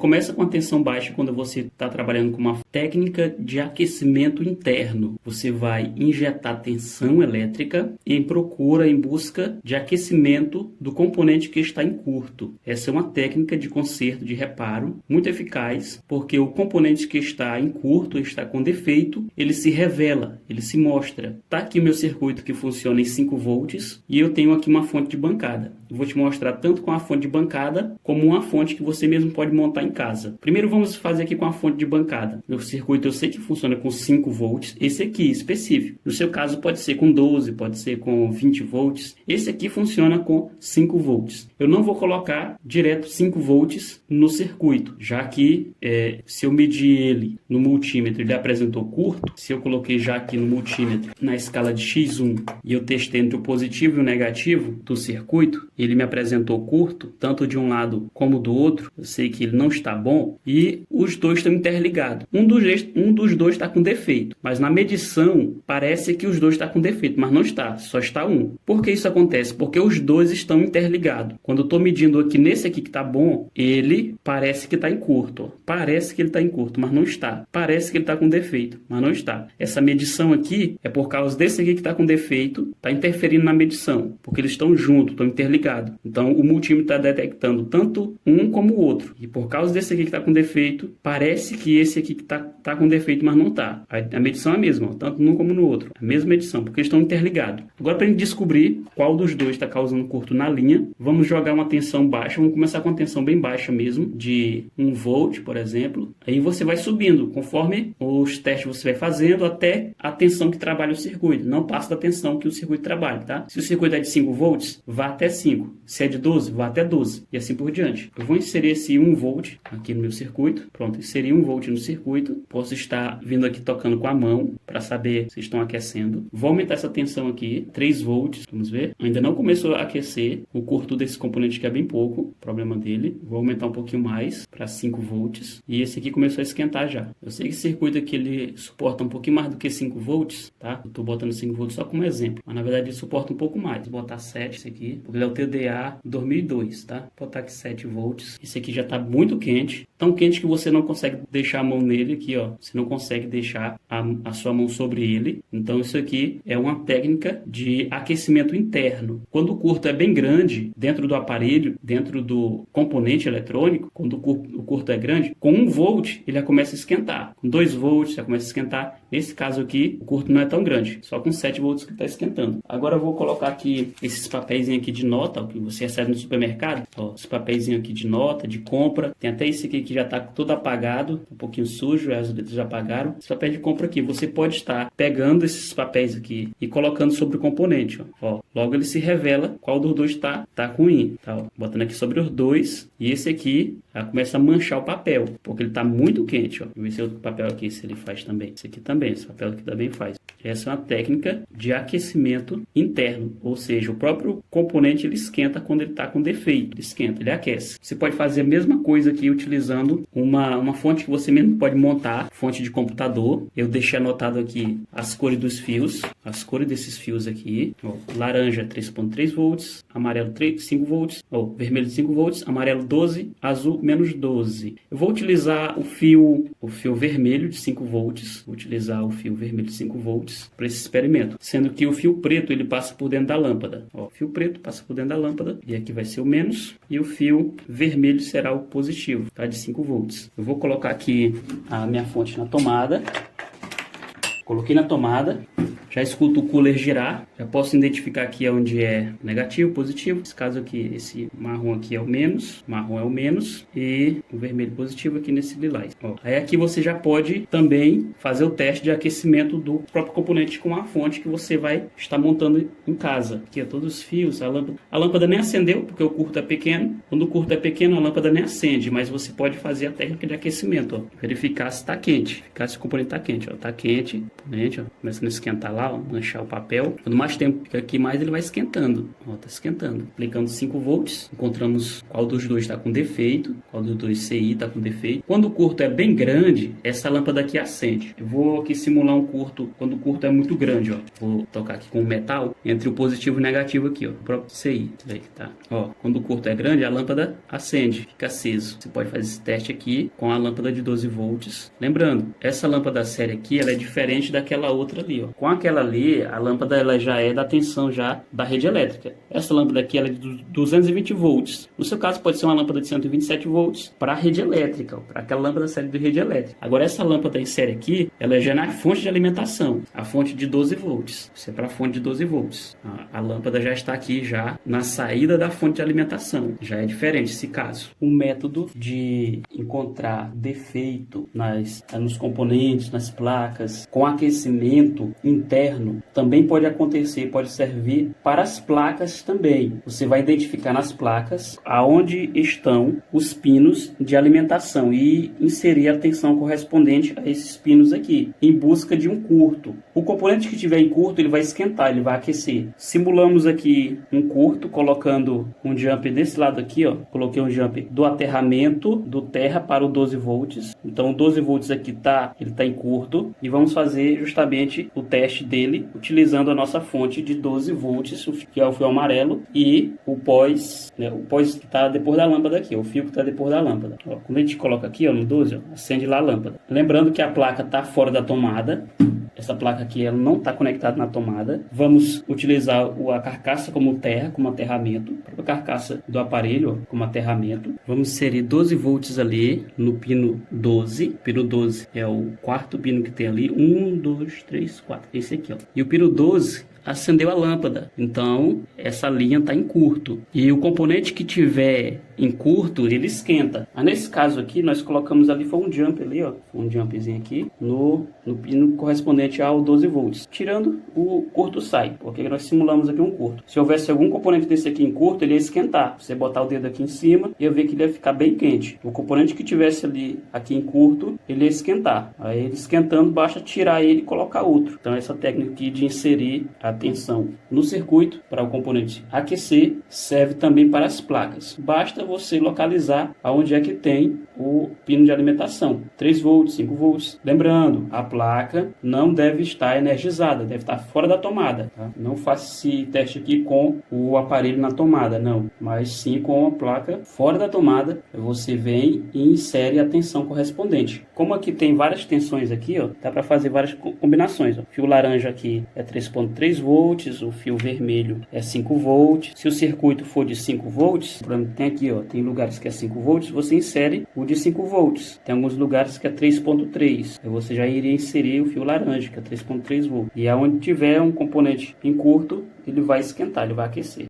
começa com a tensão baixa quando você está trabalhando com uma técnica de aquecimento interno. Você vai injetar tensão elétrica em busca de aquecimento do componente que está em curto. Essa é uma técnica de conserto, de reparo, muito eficaz, porque o componente que está em curto, está com defeito, ele se revela, ele se mostra. Está aqui o meu circuito que funciona em 5 volts e eu tenho aqui uma fonte de bancada. Eu vou te mostrar tanto com a fonte de bancada como uma fonte que você mesmo pode montar em casa. Primeiro vamos fazer aqui com a fonte de bancada. Meu circuito eu sei que funciona com 5 volts, esse aqui específico. No seu caso pode ser com 12, pode ser com 20 volts. Esse aqui funciona com 5 volts. Eu não vou colocar direto 5 volts no circuito, já que se eu medir ele no multímetro ele apresentou curto, se eu coloquei já aqui no multímetro na escala de X1 e eu testei entre o positivo e o negativo do circuito, ele me apresentou curto, tanto de um lado como do outro, eu sei que ele não está bom e os dois estão interligados. Um dos dois está com defeito, mas na medição parece que os dois estão com defeito, mas não está, só está um. Por que isso acontece? Porque os dois estão interligados. Quando eu estou medindo aqui nesse aqui que está bom, ele parece que está em curto. Ó. Parece que ele está em curto, mas não está. Parece que ele está com defeito, mas não está. Essa medição aqui é por causa desse aqui que está com defeito, está interferindo na medição, porque eles estão juntos, estão interligados. Então o multímetro está detectando tanto um como o outro. E por causa desse aqui que está com defeito, parece que esse aqui que está com defeito, mas não está. A medição é a mesma, ó, tanto num como no outro. A mesma medição, porque eles estão interligados. Agora, para a gente descobrir qual dos dois está causando curto na linha, vamos jogar uma tensão baixa. Vamos começar com uma tensão bem baixa mesmo, de 1 volt, por exemplo. Aí você vai subindo, conforme os testes você vai fazendo, até a tensão que trabalha o circuito. Não passa da tensão que o circuito trabalha, tá? Se o circuito é de 5 volts, vá até 5. Se é de 12, vá até 12. E assim por diante. Eu vou inserir esse 1 volt aqui no meu circuito. Pronto, inseri 1 volt no circuito. Posso estar vindo aqui tocando com a mão para saber se estão aquecendo. Vou aumentar essa tensão aqui, 3 volts. Vamos ver. Ainda não começou a aquecer. O curto desse componente aqui é bem pouco. O problema dele. Vou aumentar um pouquinho mais para 5 volts. E esse aqui começou a esquentar já. Eu sei que esse circuito aqui ele suporta um pouquinho mais do que 5 volts, tá? Eu tô botando 5 volts só como exemplo. Mas na verdade ele suporta um pouco mais. Vou botar 7 esse aqui, porque ele é o TDA 2002, tá? Vou botar aqui 7 volts. Esse aqui já tá muito quente. Tão quente que você não consegue deixar a mão nele aqui, ó. Você não consegue deixar a sua mão sobre ele. Então isso aqui é uma técnica de aquecimento interno. Quando o curto é bem grande, dentro do aparelho, dentro do componente eletrônico, quando o curto é grande, com 1 volt ele já começa a esquentar. Com 2 volts já começa a esquentar. Nesse caso aqui, o curto não é tão grande. Só com 7 volts que está esquentando. Agora eu vou colocar aqui esses papéis aqui de nota, ó, que você recebe no supermercado. Ó, os papéis aqui de nota, de compra. Tem até esse aqui que já está todo apagado, um pouquinho sujo, as letras já apagaram. Esse papel de compra aqui, você pode estar pegando esses papéis aqui e colocando sobre o componente. Ó. Logo ele se revela qual dos dois está ruim. Tá, ó. Botando aqui sobre os dois. E esse aqui já começa a manchar o papel, porque ele está muito quente. Ó. Deixa eu ver se outro papel aqui se ele faz também. Esse aqui também, esse papel aqui também faz. Essa é uma técnica de aquecimento interno, ou seja, o próprio componente ele esquenta quando ele está com defeito, ele esquenta, ele aquece. Você pode fazer a mesma coisa aqui utilizando uma fonte que você mesmo pode montar, fonte de computador. Eu deixei anotado aqui as cores dos fios, as cores desses fios aqui. Ó, laranja 3.3 volts, amarelo 5 volts, ó, vermelho 5 volts, amarelo 12, azul menos 12. Eu vou utilizar o fio vermelho de 5 volts, vou utilizar o fio vermelho de 5 volts para esse experimento, sendo que o fio preto ele passa por dentro da lâmpada. Ó, o fio preto passa por dentro da lâmpada e aqui vai ser o menos e o fio vermelho será o positivo, tá? De 5 volts. Eu vou colocar aqui a minha fonte na tomada. Coloquei na tomada. Já escuto o cooler girar, já posso identificar aqui onde é negativo, positivo. Nesse caso aqui, esse marrom aqui é o menos, marrom é o menos e o vermelho positivo aqui nesse lilás. Ó, aí aqui você já pode também fazer o teste de aquecimento do próprio componente com a fonte que você vai estar montando em casa. Aqui, ó, todos os fios, a lâmpada nem acendeu porque o curto é pequeno. Quando o curto é pequeno, a lâmpada nem acende, mas você pode fazer a técnica de aquecimento, ó, verificar se está quente, verificar se o componente está quente, ó, está quente, componente, ó, começando a esquentar lá. lá, ó, manchar o papel. Quanto mais tempo fica aqui, mais ele vai esquentando. Ó, tá esquentando. Aplicando 5 volts, encontramos qual dos dois está com defeito, qual dos dois CI está com defeito. Quando o curto é bem grande, essa lâmpada aqui acende. Eu vou aqui simular um curto, quando o curto é muito grande, ó. Vou tocar aqui com o metal, entre o positivo e o negativo aqui, ó, o próprio CI. Aí que tá. Ó, quando o curto é grande, a lâmpada acende, fica aceso. Você pode fazer esse teste aqui com a lâmpada de 12 volts. Lembrando, essa lâmpada séria aqui, ela é diferente daquela outra ali, ó. Com aquela ali, a lâmpada ela já é da tensão já da rede elétrica. Essa lâmpada aqui ela é de 220 volts. No seu caso, pode ser uma lâmpada de 127 volts para a rede elétrica, para aquela lâmpada série de rede elétrica. Agora, essa lâmpada em série aqui, ela é já na fonte de alimentação, a fonte de 12 volts. Isso é para a fonte de 12 volts. A lâmpada já está aqui já na saída da fonte de alimentação. Já é diferente esse caso. O método de encontrar defeito nos componentes, nas placas, com aquecimento interno, também pode acontecer, pode servir para as placas também. Você vai identificar nas placas aonde estão os pinos de alimentação e inserir a tensão correspondente a esses pinos aqui, em busca de um curto. O componente que tiver em curto, ele vai esquentar, ele vai aquecer. Simulamos aqui um curto, colocando um jumper desse lado aqui, ó. Coloquei um jumper do aterramento do terra para o 12 volts. Então o 12 volts aqui ele tá em curto e vamos fazer justamente o teste dele utilizando a nossa fonte de 12 volts, que é o fio amarelo, e o pós, né, o pós que está depois da lâmpada aqui, o fio que está depois da lâmpada. Ó, quando a gente coloca aqui, ó, no 12, ó, acende lá a lâmpada. Lembrando que a placa está fora da tomada. Essa placa aqui ela não está conectada na tomada. Vamos utilizar a carcaça como terra, como aterramento. A carcaça do aparelho ó, como aterramento. Vamos inserir 12 volts ali no pino 12. Pino 12 é o quarto pino que tem ali. 1, 2, 3, 4. Esse aqui, ó. E o pino 12 acendeu a lâmpada, então essa linha está em curto e o componente que tiver em curto ele esquenta. Mas nesse caso aqui nós colocamos ali foi um jump ali, ó, um jumpzinho aqui no pino correspondente ao 12 volts. Tirando o curto sai, porque nós simulamos aqui um curto. Se houvesse algum componente desse aqui em curto, ele ia esquentar. Você botar o dedo aqui em cima e eu ver que ele ia ficar bem quente. O componente que tivesse ali aqui em curto, ele ia esquentar. Aí ele esquentando, basta tirar ele e colocar outro. Então essa técnica aqui de inserir a tensão no circuito para o componente aquecer serve também para as placas. Basta você localizar aonde é que tem o pino de alimentação, 3 volts, 5 volts. Lembrando, a placa não deve estar energizada, deve estar fora da tomada. Tá? Não faça esse teste aqui com o aparelho na tomada, não, mas sim com a placa fora da tomada. Você vem e insere a tensão correspondente. Como aqui tem várias tensões aqui, ó, dá para fazer várias combinações. Ó. O fio laranja aqui é 3.3 volts, o fio vermelho é 5 volts. Se o circuito for de 5 volts, tem aqui, ó, tem lugares que é 5 volts, você insere o de 5 volts. Tem alguns lugares que é 3.3. Aí você já iria inserir o fio laranja, que é 3.3 volts. E aonde tiver um componente em curto, ele vai esquentar, ele vai aquecer.